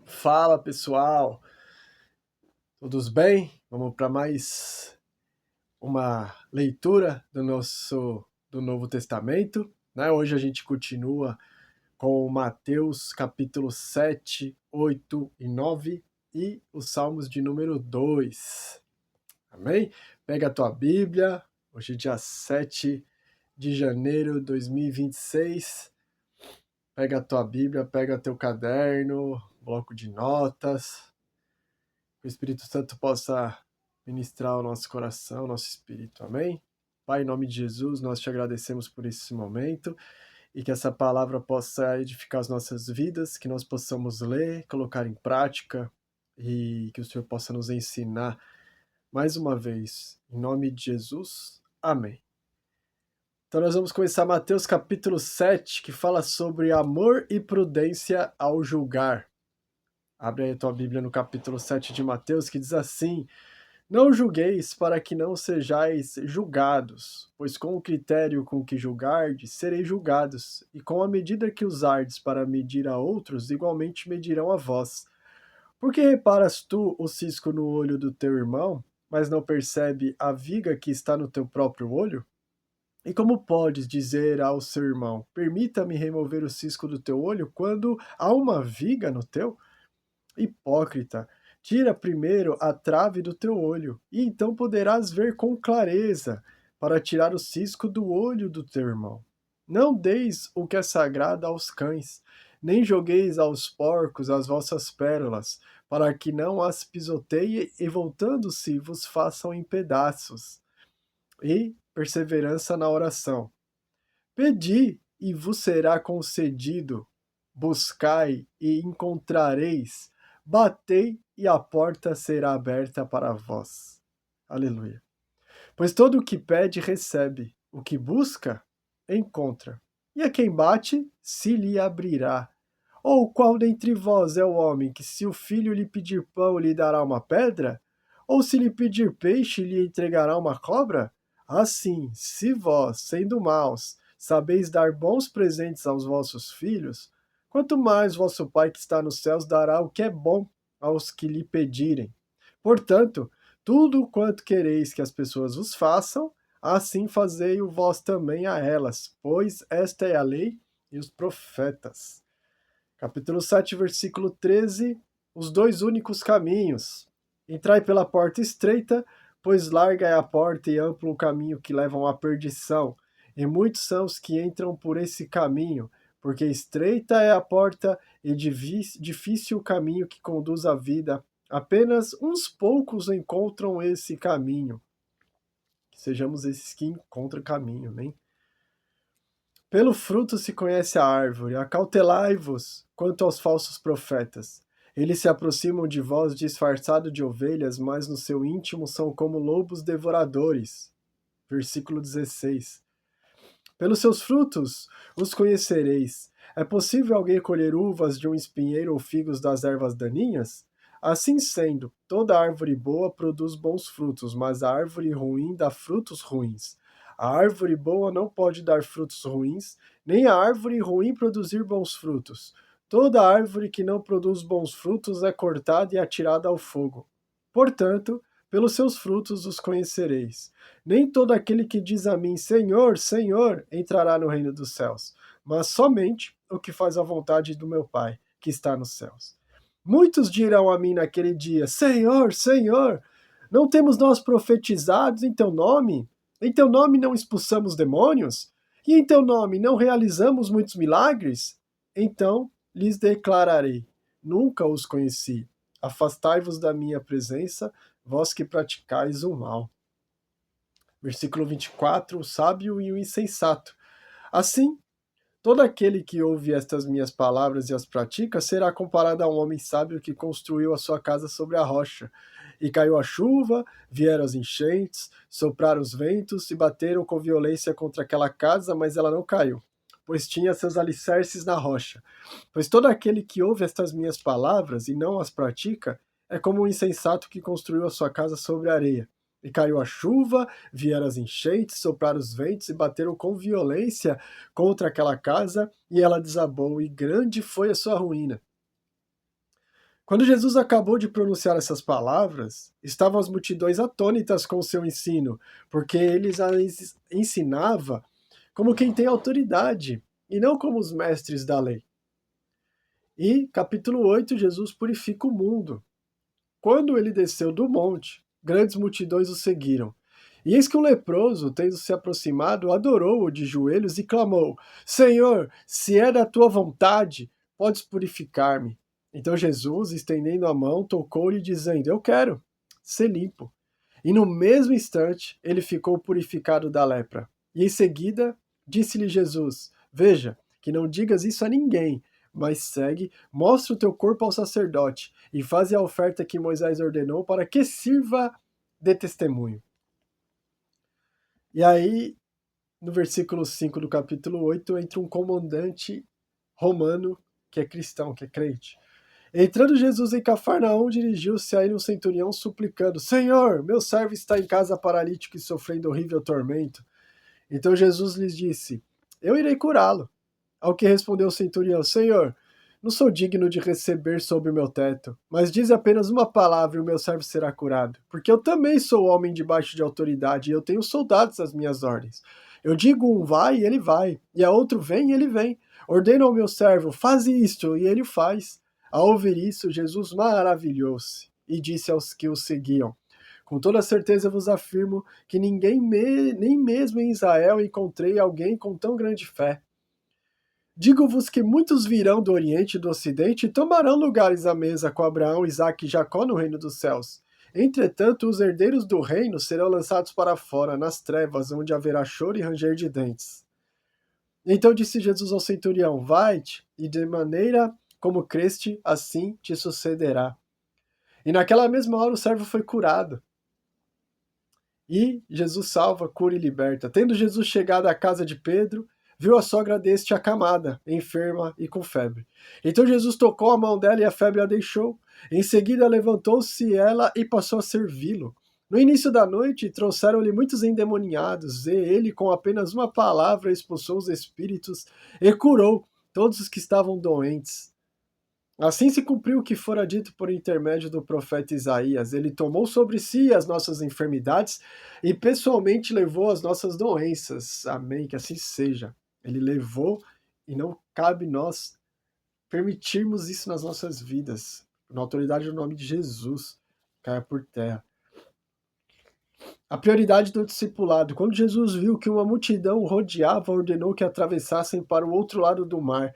Fala pessoal, todos bem? Vamos para mais uma leitura do Novo Testamento, né? Hoje a gente continua com Mateus capítulo 7, 8 e 9 e os Salmos de número 2. Amém? Pega a tua Bíblia, hoje é dia 7 de janeiro de 2026. Pega a tua Bíblia, pega teu caderno, bloco de notas. Que o Espírito Santo possa ministrar o nosso coração, o nosso espírito. Amém? Pai, em nome de Jesus, nós te agradecemos por esse momento e que essa palavra possa edificar as nossas vidas, que nós possamos ler, colocar em prática e que o Senhor possa nos ensinar mais uma vez. Em nome de Jesus. Amém. Então nós vamos começar Mateus capítulo 7, que fala sobre amor e prudência ao julgar. Abre aí a tua Bíblia no capítulo 7 de Mateus, que diz assim: Não julgueis para que não sejais julgados, pois com o critério com que julgardes, sereis julgados, e com a medida que usardes para medir a outros, igualmente medirão a vós. Por que reparas tu o cisco no olho do teu irmão, mas não percebe a viga que está no teu próprio olho? E como podes dizer ao seu irmão: Permita-me remover o cisco do teu olho, quando há uma viga no teu? Hipócrita, tira primeiro a trave do teu olho, e então poderás ver com clareza, para tirar o cisco do olho do teu irmão. Não deis o que é sagrado aos cães, nem jogueis aos porcos as vossas pérolas, para que não as pisoteie e voltando-se vos façam em pedaços. E perseverança na oração. Pedi e vos será concedido, buscai e encontrareis, batei e a porta será aberta para vós. Aleluia. Pois todo o que pede, recebe, o que busca, encontra. E a quem bate, se lhe abrirá. Ou qual dentre vós é o homem que, se o filho lhe pedir pão, lhe dará uma pedra? Ou se lhe pedir peixe, lhe entregará uma cobra? Assim, se vós, sendo maus, sabeis dar bons presentes aos vossos filhos, quanto mais vosso Pai que está nos céus dará o que é bom aos que lhe pedirem. Portanto, tudo quanto quereis que as pessoas vos façam, assim fazei-o vós também a elas, pois esta é a lei e os profetas. Capítulo 7, versículo 13, os dois únicos caminhos. Entrai pela porta estreita, pois larga é a porta e amplo o caminho que levam à perdição, e muitos são os que entram por esse caminho, porque estreita é a porta e difícil o caminho que conduz à vida. Apenas uns poucos encontram esse caminho. Que sejamos esses que encontram o caminho, né? Pelo fruto se conhece a árvore. Acautelai-vos quanto aos falsos profetas. Eles se aproximam de vós disfarçados de ovelhas, mas no seu íntimo são como lobos devoradores. Versículo 16. Pelos seus frutos os conhecereis. É possível alguém colher uvas de um espinheiro ou figos das ervas daninhas? Assim sendo, toda árvore boa produz bons frutos, mas a árvore ruim dá frutos ruins. A árvore boa não pode dar frutos ruins, nem a árvore ruim produzir bons frutos. Toda árvore que não produz bons frutos é cortada e atirada ao fogo. Portanto, pelos seus frutos os conhecereis. Nem todo aquele que diz a mim, Senhor, Senhor, entrará no reino dos céus, mas somente o que faz a vontade do meu Pai, que está nos céus. Muitos dirão a mim naquele dia, Senhor, Senhor, não temos nós profetizados em teu nome? Em teu nome não expulsamos demônios? E em teu nome não realizamos muitos milagres? Então lhes declararei, nunca os conheci. Afastai-vos da minha presença, vós que praticais o mal. Versículo 24, o sábio e o insensato. Assim, todo aquele que ouve estas minhas palavras e as pratica será comparado a um homem sábio que construiu a sua casa sobre a rocha. E caiu a chuva, vieram as enchentes, sopraram os ventos e bateram com violência contra aquela casa, mas ela não caiu, pois tinha seus alicerces na rocha. Pois todo aquele que ouve estas minhas palavras e não as pratica é como um insensato que construiu a sua casa sobre a areia. E caiu a chuva, vieram as enchentes, sopraram os ventos e bateram com violência contra aquela casa, e ela desabou, e grande foi a sua ruína. Quando Jesus acabou de pronunciar essas palavras, estavam as multidões atônitas com o seu ensino, porque ele as ensinava como quem tem autoridade, e não como os mestres da lei. E, capítulo 8, Jesus purifica o mundo. Quando ele desceu do monte, grandes multidões o seguiram. E eis que um leproso, tendo se aproximado, adorou-o de joelhos e clamou: Senhor, se é da tua vontade, podes purificar-me. Então Jesus, estendendo a mão, tocou-lhe, dizendo: Eu quero ser limpo. E no mesmo instante ele ficou purificado da lepra. E em seguida disse-lhe Jesus: Veja, que não digas isso a ninguém, mas segue, mostra o teu corpo ao sacerdote e faze a oferta que Moisés ordenou para que sirva de testemunho. E aí, no versículo 5 do capítulo 8, entra um comandante romano que é cristão, que é crente. Entrando Jesus em Cafarnaum, dirigiu-se a ele um centurião suplicando: Senhor, meu servo está em casa paralítico e sofrendo horrível tormento. Então Jesus lhes disse: Eu irei curá-lo. Ao que respondeu o centurião: Senhor, não sou digno de receber sob o meu teto, mas dize apenas uma palavra e o meu servo será curado. Porque eu também sou homem debaixo de autoridade e eu tenho soldados às minhas ordens. Eu digo um vai e ele vai, e a outro vem e ele vem. Ordeno ao meu servo: faze isto, e ele faz. Ao ouvir isso, Jesus maravilhou-se e disse aos que o seguiam: Com toda certeza vos afirmo que nem mesmo em Israel encontrei alguém com tão grande fé. Digo-vos que muitos virão do Oriente e do Ocidente e tomarão lugares à mesa com Abraão, Isaque e Jacó no reino dos céus. Entretanto, os herdeiros do reino serão lançados para fora, nas trevas, onde haverá choro e ranger de dentes. Então disse Jesus ao centurião: Vai-te, e de maneira como creste, assim te sucederá. E naquela mesma hora o servo foi curado. E Jesus salva, cura e liberta. Tendo Jesus chegado à casa de Pedro, viu a sogra deste acamada, enferma e com febre. Então Jesus tocou a mão dela e a febre a deixou. Em seguida levantou-se ela e passou a servi-lo. No início da noite trouxeram-lhe muitos endemoniados, e ele, com apenas uma palavra, expulsou os espíritos e curou todos os que estavam doentes. Assim se cumpriu o que fora dito por intermédio do profeta Isaías. Ele tomou sobre si as nossas enfermidades e pessoalmente levou as nossas doenças. Amém, que assim seja. Ele levou e não cabe nós permitirmos isso nas nossas vidas. Na autoridade do nome de Jesus, caia por terra. A prioridade do discipulado. Quando Jesus viu que uma multidão o rodeava, ordenou que atravessassem para o outro lado do mar.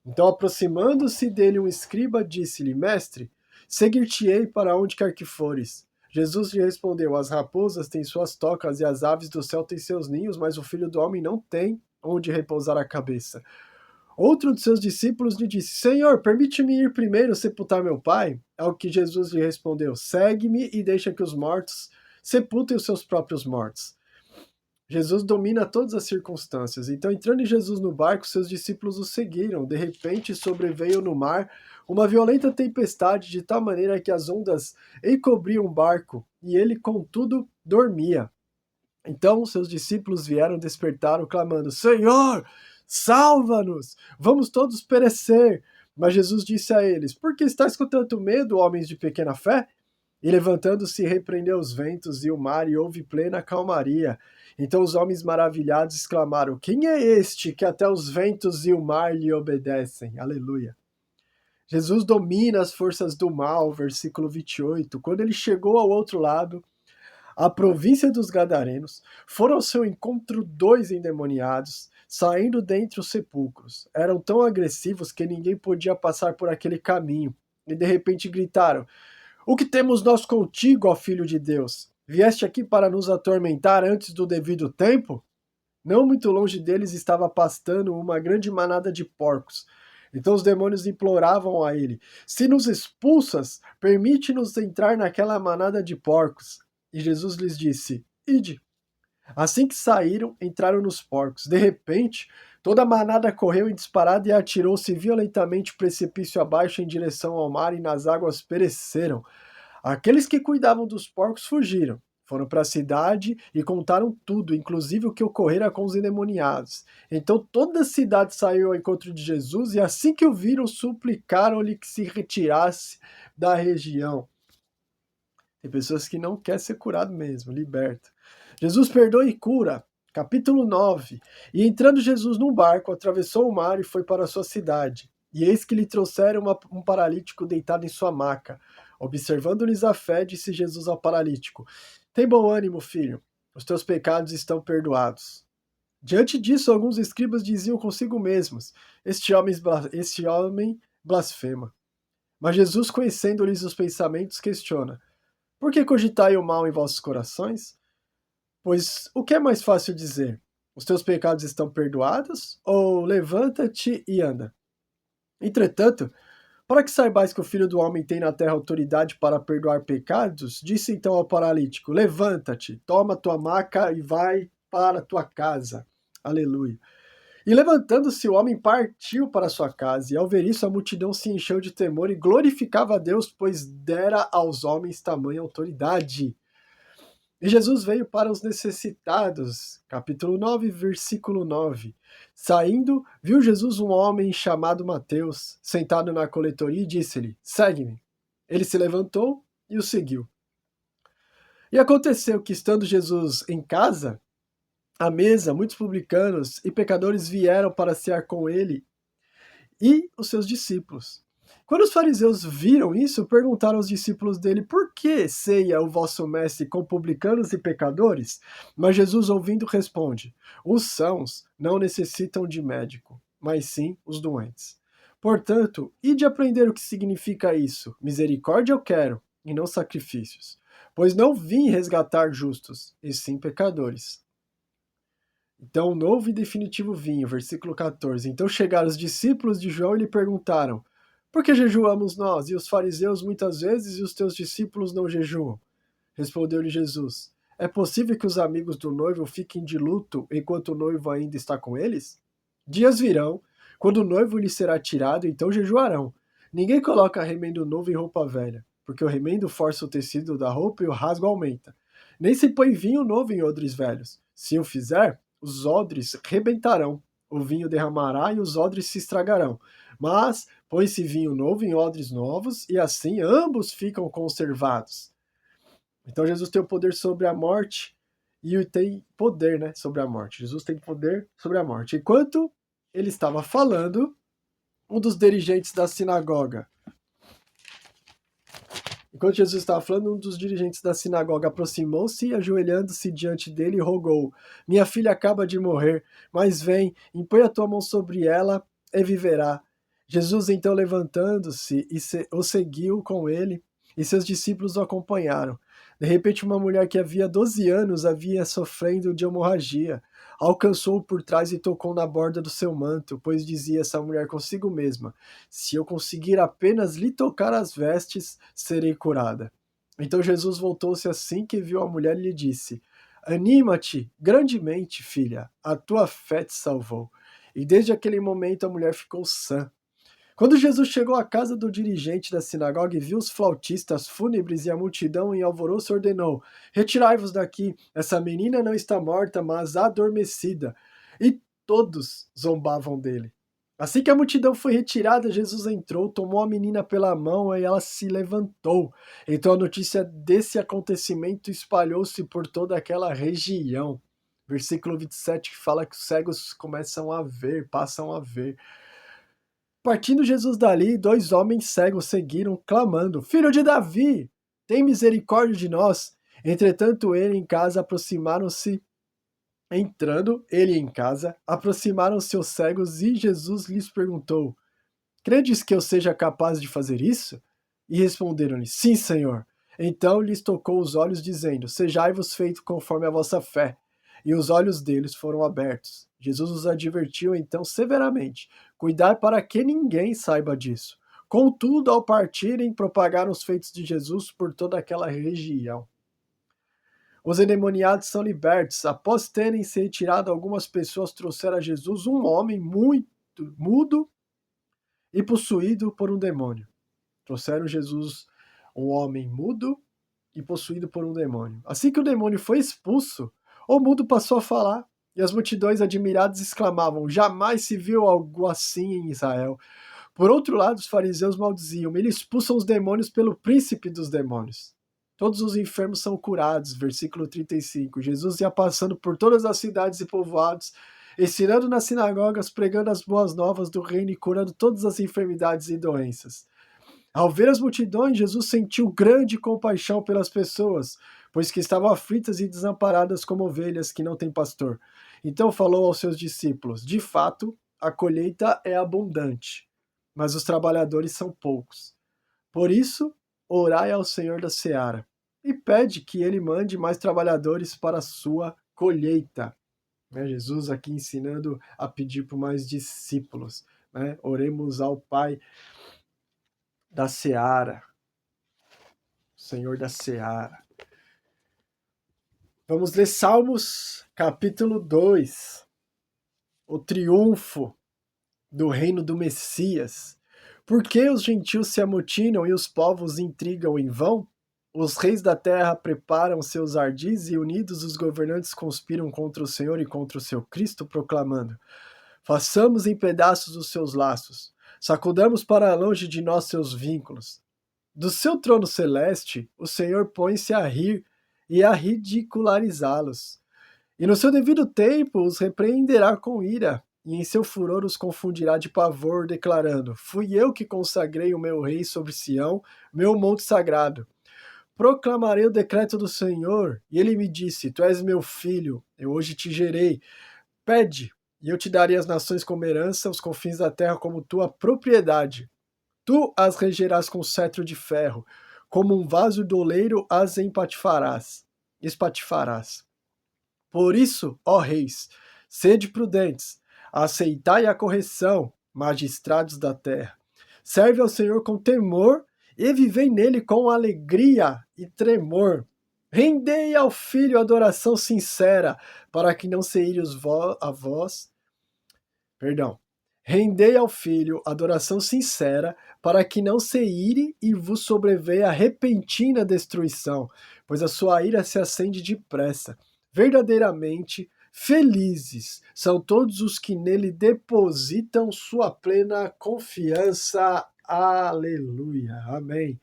Então, aproximando-se dele um escriba, disse-lhe: Mestre, seguir-te-ei para onde quer que fores. Jesus lhe respondeu: As raposas têm suas tocas e as aves do céu têm seus ninhos, mas o filho do homem não tem onde repousar a cabeça. Outro de seus discípulos lhe disse: Senhor, permite-me ir primeiro sepultar meu pai? Ao que Jesus lhe respondeu: Segue-me e deixa que os mortos sepultem os seus próprios mortos. Jesus domina todas as circunstâncias. Então, entrando Jesus no barco, seus discípulos o seguiram. De repente, sobreveio no mar uma violenta tempestade, de tal maneira que as ondas encobriam o barco, e ele, contudo, dormia. Então, seus discípulos vieram despertá-lo, clamando: Senhor, salva-nos! Vamos todos perecer! Mas Jesus disse a eles: Por que estáis com tanto medo, homens de pequena fé? E levantando-se, repreendeu os ventos e o mar, e houve plena calmaria. Então os homens maravilhados exclamaram: Quem é este que até os ventos e o mar lhe obedecem? Aleluia. Jesus domina as forças do mal, versículo 28. Quando ele chegou ao outro lado, a província dos Gadarenos, foram ao seu encontro 2 endemoniados, saindo dentre os sepulcros. Eram tão agressivos que ninguém podia passar por aquele caminho. E de repente gritaram: O que temos nós contigo, ó Filho de Deus? Vieste aqui para nos atormentar antes do devido tempo? Não muito longe deles estava pastando uma grande manada de porcos. Então os demônios imploravam a ele: Se nos expulsas, permite-nos entrar naquela manada de porcos. E Jesus lhes disse: Ide. Assim que saíram, entraram nos porcos. De repente, toda a manada correu em disparada e atirou-se violentamente precipício abaixo em direção ao mar, e nas águas pereceram. Aqueles que cuidavam dos porcos fugiram, Foram para a cidade e contaram tudo, inclusive o que ocorrera com os endemoniados. Então toda a cidade saiu ao encontro de Jesus e assim que o viram, suplicaram-lhe que se retirasse da região. Tem pessoas que não querem ser curado mesmo, liberta. Jesus perdoa e cura. Capítulo 9. E entrando Jesus num barco, atravessou o mar e foi para a sua cidade. E eis que lhe trouxeram um paralítico deitado em sua maca. Observando-lhes a fé, disse Jesus ao paralítico: Tem bom ânimo, filho, os teus pecados estão perdoados. Diante disso, alguns escribas diziam consigo mesmos: Este homem blasfema. Mas Jesus, conhecendo-lhes os pensamentos, questiona: Por que cogitai o mal em vossos corações? Pois o que é mais fácil dizer? Os teus pecados estão perdoados? Ou levanta-te e anda? Entretanto, para que saibais que o Filho do Homem tem na terra autoridade para perdoar pecados, disse então ao paralítico: Levanta-te, toma tua maca e vai para tua casa. Aleluia. E levantando-se, o homem partiu para sua casa, e ao ver isso, a multidão se encheu de temor e glorificava a Deus, pois dera aos homens tamanha autoridade. E Jesus veio para os necessitados. Capítulo 9, versículo 9. Saindo, viu Jesus um homem chamado Mateus, sentado na coletoria, e disse-lhe: Segue-me. Ele se levantou e o seguiu. E aconteceu que, estando Jesus em casa, à mesa, muitos publicanos e pecadores vieram para cear com ele e os seus discípulos. Quando os fariseus viram isso, perguntaram aos discípulos dele: Por que ceia o vosso mestre com publicanos e pecadores? Mas Jesus, ouvindo, responde: Os sãos não necessitam de médico, mas sim os doentes. Portanto, ide aprender o que significa isso. Misericórdia eu quero, e não sacrifícios. Pois não vim resgatar justos, e sim pecadores. Então, novo e definitivo vinho, versículo 14. Então chegaram os discípulos de João e lhe perguntaram: Por que jejuamos nós e os fariseus muitas vezes e os teus discípulos não jejuam? Respondeu-lhe Jesus: É possível que os amigos do noivo fiquem de luto enquanto o noivo ainda está com eles? Dias virão, quando o noivo lhe será tirado, então jejuarão. Ninguém coloca remendo novo em roupa velha, porque o remendo força o tecido da roupa e o rasgo aumenta. Nem se põe vinho novo em odres velhos. Se o fizer, os odres rebentarão, o vinho derramará e os odres se estragarão. Mas põe-se vinho novo em odres novos, e assim ambos ficam conservados. Então Jesus tem o poder sobre a morte e tem poder, né, sobre a morte. Jesus tem poder sobre a morte. Enquanto ele estava falando, um dos dirigentes da sinagoga, Enquanto Jesus estava falando, um dos dirigentes da sinagoga aproximou-se e, ajoelhando-se diante dele, rogou: Minha filha acaba de morrer, mas vem, impõe a tua mão sobre ela e viverá. Jesus, então, levantando-se, o seguiu com ele, e seus discípulos o acompanharam. De repente, uma mulher que havia 12 anos havia sofrendo de hemorragia. Alcançou-o por trás e tocou na borda do seu manto, pois dizia essa mulher consigo mesma: Se eu conseguir apenas lhe tocar as vestes, serei curada. Então Jesus voltou-se assim que viu a mulher e lhe disse: Anima-te grandemente, filha, a tua fé te salvou. E desde aquele momento a mulher ficou sã. Quando Jesus chegou à casa do dirigente da sinagoga e viu os flautistas fúnebres e a multidão em alvoroço, ordenou: Retirai-vos daqui, essa menina não está morta, mas adormecida. E todos zombavam dele. Assim que a multidão foi retirada, Jesus entrou, tomou a menina pela mão e ela se levantou. Então a notícia desse acontecimento espalhou-se por toda aquela região. Versículo 27 que fala que os cegos começam a ver, passam a ver. Partindo Jesus dali, 2 homens cegos seguiram, clamando: Filho de Davi, tem misericórdia de nós. Entretanto, ele em casa, aproximaram-se os cegos e Jesus lhes perguntou: Credes que eu seja capaz de fazer isso? E responderam-lhe: Sim, Senhor. Então lhes tocou os olhos, dizendo: Sejai-vos feito conforme a vossa fé. E os olhos deles foram abertos. Jesus os advertiu então severamente: Cuidai para que ninguém saiba disso. Contudo, ao partirem, propagaram os feitos de Jesus por toda aquela região. Os endemoniados são libertos. Após terem se retirado, algumas pessoas trouxeram a Jesus um homem muito mudo e possuído por um demônio. Trouxeram Jesus um homem mudo e possuído por um demônio. Assim que o demônio foi expulso, o mudo passou a falar, e as multidões admiradas exclamavam: jamais se viu algo assim em Israel. Por outro lado, os fariseus maldiziam: ele expulsa os demônios pelo príncipe dos demônios. Todos os enfermos são curados. Versículo 35. Jesus ia passando por todas as cidades e povoados, ensinando nas sinagogas, pregando as boas novas do reino e curando todas as enfermidades e doenças. Ao ver as multidões, Jesus sentiu grande compaixão pelas pessoas, pois que estavam aflitas e desamparadas como ovelhas que não têm pastor. Então falou aos seus discípulos: de fato, a colheita é abundante, mas os trabalhadores são poucos. Por isso, orai ao Senhor da seara e pede que ele mande mais trabalhadores para a sua colheita. Jesus aqui ensinando a pedir por mais discípulos. Oremos ao Pai da seara, Senhor da seara. Vamos ler Salmos, capítulo 2. O triunfo do reino do Messias. Por que os gentios se amotinam e os povos intrigam em vão? Os reis da terra preparam seus ardis e unidos os governantes conspiram contra o Senhor e contra o seu Cristo, proclamando: façamos em pedaços os seus laços, sacudamos para longe de nós seus vínculos. Do seu trono celeste, o Senhor põe-se a rir e a ridicularizá-los. E no seu devido tempo os repreenderá com ira, e em seu furor os confundirá de pavor, declarando: fui eu que consagrei o meu rei sobre Sião, meu monte sagrado. Proclamarei o decreto do Senhor, e ele me disse: tu és meu filho, eu hoje te gerei. Pede, e eu te darei as nações como herança, os confins da terra como tua propriedade. Tu as regerás com cetro de ferro, como um vaso do oleiro as espatifarás. Por isso, ó reis, sede prudentes, aceitai a correção, magistrados da terra. Serve ao Senhor com temor e vivei nele com alegria e tremor. Rendei ao Filho adoração sincera, para que não se ire a vós. Rendei ao Filho adoração sincera, para que não se ire e vos sobreveia repentina destruição, pois a sua ira se acende depressa. Verdadeiramente felizes são todos os que nele depositam sua plena confiança. Aleluia. Amém.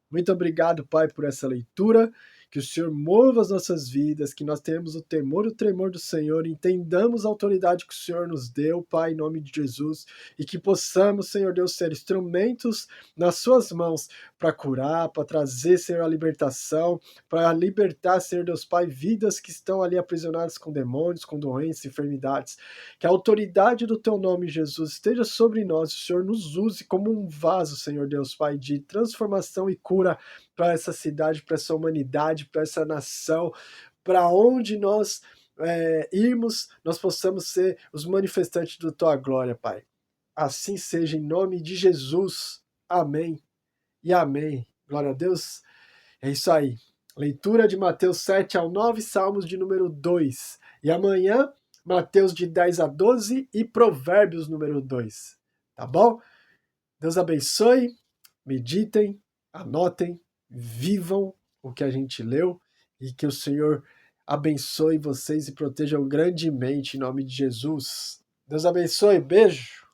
Muito obrigado, Pai, por essa leitura. Que o Senhor mova as nossas vidas, que nós tenhamos o temor e o tremor do Senhor, entendamos a autoridade que o Senhor nos deu, Pai, em nome de Jesus, e que possamos, Senhor Deus, ser instrumentos nas suas mãos para curar, para trazer, Senhor, a libertação, para libertar, Senhor Deus, Pai, vidas que estão ali aprisionadas com demônios, com doenças, enfermidades. Que a autoridade do Teu nome, Jesus, esteja sobre nós, o Senhor nos use como um vaso, Senhor Deus, Pai, de transformação e cura para essa cidade, para essa humanidade, para essa nação, para onde nós irmos, nós possamos ser os manifestantes da Tua glória, Pai. Assim seja, em nome de Jesus. Amém e amém. Glória a Deus. É isso aí. Leitura de Mateus 7 ao 9, Salmos de número 2. E amanhã, Mateus de 10 a 12 e Provérbios número 2. Tá bom? Deus abençoe, meditem, anotem, vivam o que a gente leu e que o Senhor abençoe vocês e protejam grandemente em nome de Jesus. Deus abençoe, beijo!